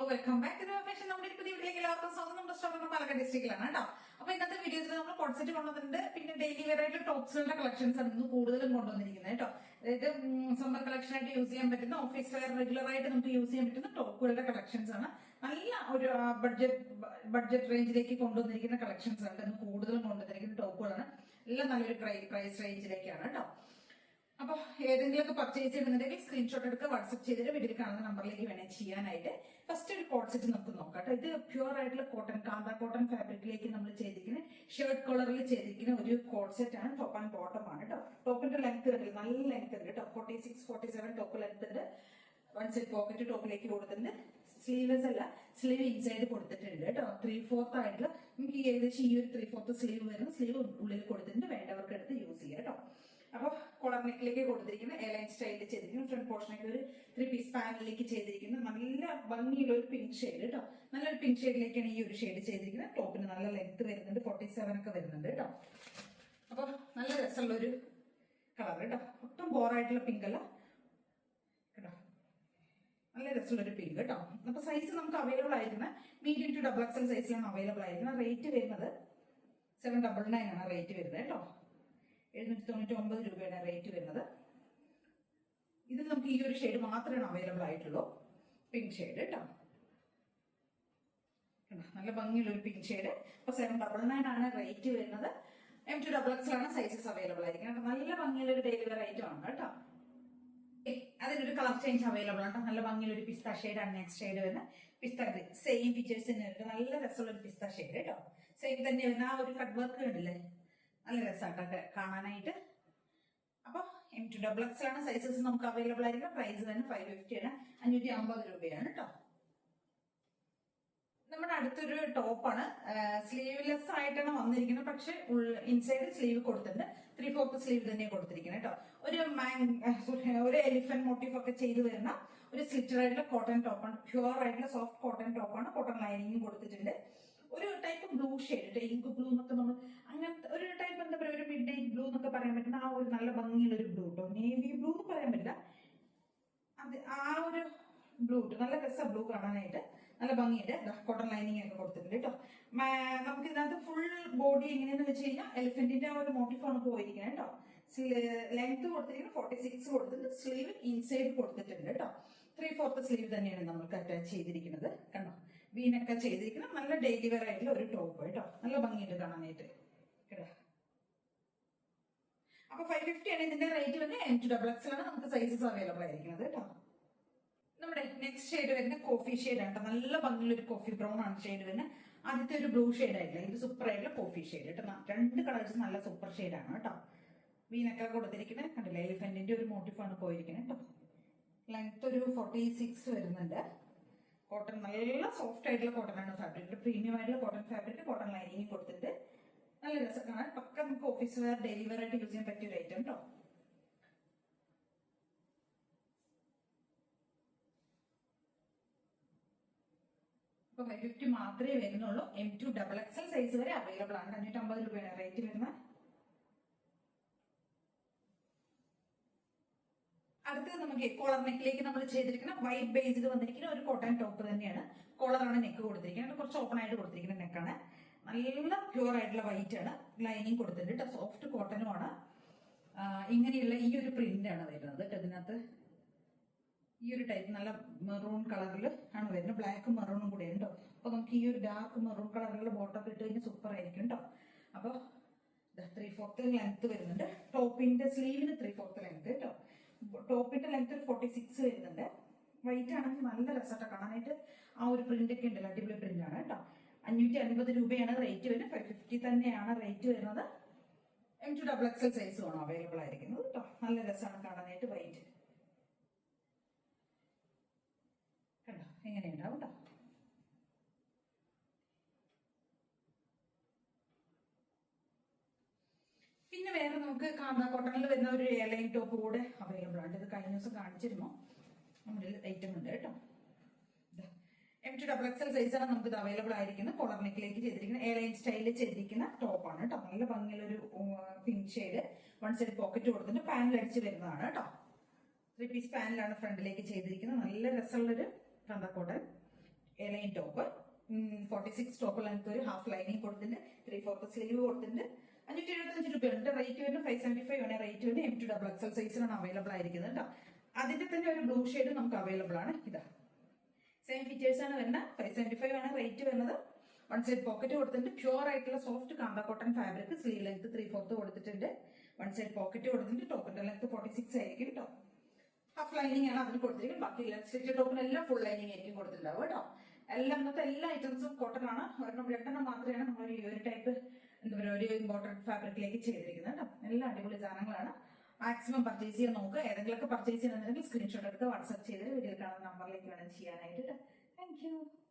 Welcome back to fashion. നമ്മുടെ പുതിയ വീട്ടിലേക്ക് എല്ലാവർക്കും സ്വാഗതം. നമ്മുടെ സ്റ്റോർ പാലക്കാട് ഡിസ്ട്രിക്റ്റിലാണ് കേട്ടോ. അപ്പൊ ഇന്നത്തെ വീഡിയോസിൽ നമ്മൾ കോൺസെപ്റ്റ് കൊണ്ടുവന്നിട്ടുണ്ട്. പിന്നെ ഡെയിലി വെയർ ആയിട്ട് ടോപ്സുകളുടെ കളക്ഷൻസ് ആണ് ഇന്ന് കൂടുതലും കൊണ്ടുവന്നിരിക്കുന്നത് കേട്ടോ. അതായത് സമ്മർ കളക്ഷൻ ആയിട്ട് യൂസ് ചെയ്യാൻ പറ്റുന്ന, ഓഫീസ് വെയർ റെഗുലർ ആയിട്ട് നമുക്ക് യൂസ് ചെയ്യാൻ പറ്റുന്ന ടോപ്പുകളുടെ കളക്ഷൻസ് ആണ്. നല്ല ഒരു ബഡ്ജറ്റ് റേഞ്ചിലേക്ക് കൊണ്ടുവന്നിരിക്കുന്ന കളക്ഷൻസ് ആണ് ഇന്ന് കൂടുതലും കൊണ്ടുവന്നിരിക്കുന്ന ടോപ്പുകളാണ്. എല്ലാം നല്ലൊരു പ്രൈസ് റേഞ്ചിലേക്കാണ് കേട്ടോ. അപ്പൊ ഏതെങ്കിലുമൊക്കെ പർച്ചേസ് ചെയ്യുന്നുണ്ടെങ്കിൽ സ്ക്രീൻഷോട്ട് എടുക്കുക, വാട്സ്ആപ്പ് ചെയ്തിട്ട് വീട്ടിൽ കാണുന്ന നമ്പറിലേക്ക് വേണേ ചെയ്യാനായിട്ട്. ഫസ്റ്റ് ഒരു കോട്ട് സെറ്റ് നമുക്ക് നോക്കാം. ഇത് പ്യൂർ ആയിട്ടുള്ള കോട്ടൺ, കാന്ത കോട്ടൺ ഫാബ്രിക്കിലേക്ക് നമ്മൾ ചെയ്തിരിക്കുന്ന ഷർട്ട് കളറിൽ ചെയ്തിരിക്കുന്ന ഒരു കോട്ട് സെറ്റ് ആണ്. ടോപ്പ് ആൻഡ് ബോട്ടം ആണ് കേട്ടോ. ടോപ്പിന്റെ ലെങ്ത് കണ്ടില്ല, നല്ല ലെങ്ത് ഉണ്ട് കേട്ടോ. 46-47 ടോപ്പ് ലെങ്ത് ഉണ്ട്. വൺ സൈഡ് പോക്കറ്റ് ടോപ്പിലേക്ക് കൊടുത്തിട്ടുണ്ട്. സ്ലീവ്ലെസ് അല്ല, സ്ലീവ് ഇൻസൈഡ് കൊടുത്തിട്ടുണ്ട് കേട്ടോ. 3/4 ആയിട്ടുള്ള നമുക്ക് ഏകദേശം ഈ ഒരു 3/4 സ്ലീവ് വരുന്ന സ്ലീവ് ഉള്ളിൽ കൊടുത്തിട്ടുണ്ട്. വേണ്ടവർക്ക് എടുത്ത് യൂസ് ചെയ്യാം കേട്ടോ. അപ്പൊ കോളർ നെക്കിലേക്ക് കൊടുത്തിരിക്കുന്ന എയർലൈൻ സ്റ്റൈലിൽ ചെയ്തിരിക്കുന്ന ഫ്രണ്ട് പോർഷനൊക്കെ ഒരു 3 പീസ് പാനലിലേക്ക് ചെയ്തിരിക്കുന്ന നല്ല ഭംഗിയുള്ള ഒരു പിങ്ക് ഷെയ്ഡ് കേട്ടോ. നല്ലൊരു പിങ്ക് ഷെയ്ഡിലേക്കാണ് ഈ ഒരു ഷെയ്ഡ് ചെയ്തിരിക്കുന്നത്. ടോപ്പിന് നല്ല ലെങ്ത് വരുന്നുണ്ട്, 47 ഒക്കെ വരുന്നുണ്ട് കേട്ടോ. അപ്പൊ നല്ല രസമുള്ള ഒരു കളർ കേട്ടോ. ഒട്ടും ബോറായിട്ടുള്ള പിങ്ക് അല്ല കേട്ടോ. നല്ല രസമുള്ള ഒരു പിങ്ക് കേട്ടോ. അപ്പൊ സൈസ് നമുക്ക് അവൈലബിൾ ആയിരിക്കുന്ന മീഡിയം ടു XXL സൈസിലാണ് അവൈലബിൾ ആയിരിക്കുന്നത്. റേറ്റ് വരുന്നത് 799 ആണ് റേറ്റ് വരുന്നത് കേട്ടോ. 799 രൂപയുടെ റേറ്റ് വരുന്നത്. ഇതിൽ നമുക്ക് ഈ ഒരു ഷെയ്ഡ് മാത്രമേ അവൈലബിൾ ആയിട്ടുള്ളൂ, പിങ്ക് ഷെയ്ഡ് കേട്ടോ. നല്ല ഭംഗിയുള്ള ഒരു പിങ്ക് ഷെയ്ഡ്. അപ്പൊ 799 ആണ് റേറ്റ് വരുന്നത്. M2XXL ആണ് സൈസസ് അവൈലബിൾ ആയിരിക്കും. നല്ല ഭംഗിയുള്ള ഒരു ഡെയിലി വെയർ ഐറ്റം ആണ് കേട്ടോ. അതിനൊരു കളർ ചേഞ്ച് അവൈലബിൾ ആണ്. നല്ല ഭംഗിയുള്ള ഒരു പിസ്ത ഷെയ്ഡ് ആണ് നെക്സ്റ്റ് ഷെയ്ഡ് വരുന്നത്. പിസ്ത ഗ്രീൻ സെയിം ഫീച്ചേഴ്സ് തന്നെ ഉണ്ട്. നല്ല രസമുള്ള ഒരു പിസ്ത ഷെയ്ഡ് കേട്ടോ. സെയിം തന്നെ വരുന്ന ആ ഒരു കട്ട് വർക്ക് കണ്ടില്ലേ, നല്ല രസമായിട്ടൊക്കെ കാണാനായിട്ട്. അപ്പൊ M2XXL ആണ് സൈസസ് നമുക്ക് അവൈലബിൾ ആയിരിക്കും. പ്രൈസ് തന്നെ 550 ആണ്, 550 രൂപയാണ് കേട്ടോ. നമ്മുടെ അടുത്തൊരു ടോപ്പാണ്. സ്ലീവ്ലെസ് ആയിട്ടാണ് വന്നിരിക്കുന്നത്, പക്ഷെ ഇൻസൈഡ് സ്ലീവ് കൊടുത്തിട്ടുണ്ട്. 3/4 സ്ലീവ് തന്നെ കൊടുത്തിരിക്കുന്നത് കേട്ടോ. ഒരു എലിഫന്റ് മോട്ടീഫ് ഒക്കെ ചെയ്തു വരുന്ന ഒരു സ്ലിറ്റർ ആയിട്ടുള്ള കോട്ടൺ ടോപ്പാണ്. പ്യൂർ ആയിട്ടുള്ള സോഫ്റ്റ് കോട്ടൺ ടോപ്പാണ്. കോട്ടൺ ലൈനിങ്ങും കൊടുത്തിട്ടുണ്ട്. ഒരു type blue shade, ink blue എന്നൊക്കെ നമ്മൾ അങ്ങനത്തെ ഒരു ടൈപ്പ് എന്താ പറയുക, ഒരു മിഡ് നൈറ്റ് ബ്ലൂ എന്നൊക്കെ പറയാൻ പറ്റുന്ന ആ ഒരു നല്ല ഭംഗിയുള്ള ഒരു ബ്ലൂ കേട്ടോ. നേവി ബ്ലൂ എന്ന് പറയാൻ പറ്റില്ല, അത് ആ ഒരു ബ്ലൂ നല്ല രസ ബ്ലൂ കാണാനായിട്ട്. നല്ല ഭംഗിയുണ്ട്. കോട്ടൺ ലൈനിങ് ഒക്കെ കൊടുത്തിട്ടുണ്ട് കേട്ടോ. നമുക്ക് ഇതിനകത്ത് ഫുൾ ബോഡി എങ്ങനെയാന്ന് വെച്ച് കഴിഞ്ഞാൽ എലിഫന്റിന്റെ ആ ഒരു മോട്ടീഫാണ് പോയിരിക്കുന്നത് കേട്ടോ. ലെങ്ത് കൊടുത്തിരിക്കുന്നത് 46 കൊടുത്തിട്ടുണ്ട്. സ്ലീവ് ഇൻസൈഡ് കൊടുത്തിട്ടുണ്ട് കേട്ടോ. 3/4 സ്ലീവ് തന്നെയാണ് നമുക്ക് അറ്റാച്ച് ചെയ്തിരിക്കുന്നത് കണ്ടോ. വീനൊക്കെ ചെയ്തിരിക്കുന്നത് നല്ല ഡെയിലി വെയർ ആയിട്ടുള്ള ഒരു ടോപ്പ് കേട്ടോ. നല്ല ഭംഗിയുണ്ട് കാണാനായിട്ട് കേട്ടോ. അപ്പൊ 550 ആണ് ഇതിന്റെ റേറ്റ് വരുന്നത്. M2XXL ആണ് നമുക്ക് സൈസസ് അവൈലബിൾ ആയിരിക്കുന്നത് കേട്ടോ. നമ്മുടെ നെക്സ്റ്റ് ഷെയ്ഡ് വരുന്ന കോഫി ഷെയ്ഡ് ആണ്. നല്ല ഭംഗിയുള്ള ഒരു കോഫി ബ്രൗൺ ആണ് ഷെയ്ഡ് വരുന്നത്. ആദ്യത്തെ ഒരു ബ്ലൂ ഷെയ്ഡ് ആയിട്ടില്ല, ഇത് സൂപ്പർ ആയിട്ടുള്ള കോഫി ഷെയ്ഡ് കേട്ടോ. രണ്ട് കളേഴ്സ് നല്ല സൂപ്പർ ഷെയ്ഡാണ് കേട്ടോ. വീനൊക്കെ കൊടുത്തിരിക്കുന്നത് കണ്ടില്ല, എലിഫന്റിന്റെ ഒരു മോട്ടീഫാണ് പോയിരിക്കുന്നത് കേട്ടോ. ലെങ്ത് ഒരു 46 വരുന്നുണ്ട്. കോട്ടൺ നല്ല സോഫ്റ്റ് ആയിട്ടുള്ള കോട്ടൺ ആണ് ഫാബ്രിക്. പ്രീമിയം ആയിട്ടുള്ള കോട്ടൺ ഫാബ്രിക്, കോട്ടൺ ലൈനിങ് കൊടുത്തിട്ട് നല്ല രസം കാണാൻ. പക്ക നമുക്ക് ഓഫീസ് വെയർ ഡെയിലി വെയർ ആയിട്ട് യൂസ് ചെയ്യാൻ പറ്റിയ ഒരു ഐറ്റം കേട്ടോ. ഇപ്പൊ 550 മാത്രമേ വരുന്നുള്ളൂ. M2XXL സൈസ് വരെ അവൈലബിൾ ആണ്. 550 രൂപയാണ് റേറ്റ് വരുന്നത്. അടുത്തത് നമുക്ക് കോളർ നെക്കിലേക്ക് നമ്മൾ ചെയ്തിരിക്കുന്ന വൈറ്റ് ബേസിൽ വന്നിരിക്കുന്ന ഒരു കോട്ടൺ ടോപ്പ് തന്നെയാണ്. കോളറാണ് നെക്ക് കൊടുത്തിരിക്കുന്നത്. കുറച്ച് ഓപ്പൺ ആയിട്ട് കൊടുത്തിരിക്കുന്ന നെക്കാണ്. നല്ല പ്യൂർ ആയിട്ടുള്ള വൈറ്റ് ആണ്. ലൈനിങ് കൊടുത്തിട്ടുണ്ട്. സോഫ്റ്റ് കോട്ടനും ആണ്. ഇങ്ങനെയുള്ള ഈ ഒരു പ്രിന്റ് ആണ് വരുന്നത് കേട്ടോ. ഇതിനകത്ത് ഈ ഒരു ടൈപ്പ് നല്ല മെറൂൺ കളറിൽ ആണ് വരുന്നത്. ബ്ലാക്കും മെറൂണും കൂടെ ഉണ്ടോ. അപ്പൊ നമുക്ക് ഈ ഒരു ഡാർക്ക് മെറൂൺ കളറിലുള്ള ബോട്ടൊക്കെ ഇട്ട് കഴിഞ്ഞാൽ സൂപ്പർ ആയിരിക്കും കേട്ടോ. അപ്പൊ 3/4 ലെങ്ത് വരുന്നുണ്ട്. ടോപ്പിന്റെ സ്ലീവിന് 3/4 ലെങ്ത് കേട്ടോ. ടോപ്പിന്റെ ലെങ്ത് ഒരു 46 വരുന്നുണ്ട്. വൈറ്റ് ആണെങ്കിൽ നല്ല രസമായിട്ട് കാണാനായിട്ട്. ആ ഒരു പ്രിന്റ് ഒക്കെ ഉണ്ടല്ലോ, അടിപൊളി പ്രിന്റ് ആണ് കേട്ടോ. 550 രൂപയാണ് റേറ്റ് വരുന്നത്. 550 തന്നെയാണ് റേറ്റ് വരുന്നത്. M2XXL സൈസുമാണ് അവൈലബിൾ ആയിരിക്കുന്നത് കേട്ടോ. നല്ല രസമാണ് കാണാനായിട്ട്. വൈറ്റ് കണ്ടോ എങ്ങനെയുണ്ടാവും കേട്ടോ. പിന്നെ വേറെ നമുക്ക് കാന്ത കോട്ടണിൽ വരുന്ന ഒരു എയർലൈൻ ടോപ്പ് കൂടെ അവൈലബിൾ ആണ്. ഇത് കഴിഞ്ഞ ദിവസം കാണിച്ചിരുന്നു. നമ്മുടെ ഐറ്റം ഉണ്ട് കേട്ടോ. M2XXL സൈസാണ് നമുക്ക് ഇത് അവൈലബിൾ ആയിരിക്കുന്നത്. കോളർ നെക്കിലേക്ക് ചെയ്തിരിക്കുന്ന എയർലൈൻ സ്റ്റൈലിൽ ചെയ്തിരിക്കുന്ന ടോപ്പാണ് കേട്ടോ. നല്ല ഭംഗിയുള്ളൊരു pink shade. One side pocket കൊടുത്തിട്ട് പാനൽ അടിച്ച് വരുന്നതാണ് കേട്ടോ. 3 പീസ് പാനലാണ് ഫ്രണ്ടിലേക്ക് ചെയ്തിരിക്കുന്നത്. നല്ല രസമുള്ളൊരു കാന്ത cotton lining top 46 top length ഒരു ഹാഫ് ലൈനിങ് കൊടുത്തിട്ടുണ്ട് 3/4 സ്ലീവ് കൊടുത്തിട്ടുണ്ട് 575 രൂപയുണ്ട്. റേറ്റ് വരുന്നത് 575 ആണ്. റേറ്റ് വരുന്നത് M2XXL സൈസിലാണ് അവൈലബിൾ ആയിരിക്കുന്നത് കേട്ടോ. അതിന്റെ തന്നെ ഒരു ബ്ലൂ ഷെയ്ഡ് നമുക്ക് അവൈലബിൾ ആണ്. ഇതാ സെയിം ഫീച്ചേഴ്സ് ആണ് വരുന്നത്. 575 ആണ് റേറ്റ് വരുന്നത്. വൺ സൈഡ് പോക്കറ്റ് കൊടുത്തിട്ടുണ്ട്. പ്യൂർ ആയിട്ടുള്ള സോഫ്റ്റ് കാന്ത കോട്ടൺ ഫാബ്രിക്. സ്ലീവ് ലെങ്ത് 3/4 കൊടുത്തിട്ടുണ്ട്. വൺ സൈഡ് പോക്കറ്റ് കൊടുത്തിട്ടുണ്ട്. ടോപ്പിന്റെ ലെങ്ത് 46 ആയിരിക്കും കേട്ടോ. ഹാഫ് ലൈനിങ് ആണ് അതിന് കൊടുത്തിരിക്കുന്നത്. ബാക്കി സ്ലിറ്റ് ടോപ്പിനെല്ലാം ഫുൾ ലൈനിങ് ആയിരിക്കും കൊടുത്തിട്ടുണ്ടാവും കേട്ടോ. ഇന്നത്തെ എല്ലാ ഐറ്റംസും കോട്ടൺ ആണ്. ഒരെണ്ണം രണ്ടെണ്ണം മാത്രമാണ് നമ്മൾ ഈ ഒരു ടൈപ്പ് എന്താ പറയുക ഒരു ഇമ്പോർട്ടന്റ് ഫാബ്രിക്കിലേക്ക് ചെയ്തിരിക്കുന്നത് കേട്ടോ. എല്ലാം അടിപൊളി സാധനങ്ങളാണ്. മാക്സിമം പർച്ചേസ് ചെയ്യാൻ നോക്കുക. ഏതെങ്കിലുമൊക്കെ പർച്ചേസ് ചെയ്യണമെന്നുണ്ടെങ്കിൽ സ്ക്രീൻഷോട്ട് എടുക്കുക വാട്സ്ആപ്പ് ചെയ്ത് വീഡിയോ കാണുന്ന നമ്പറിലേക്ക് വേണം ചെയ്യാനായിട്ട്. Thank you.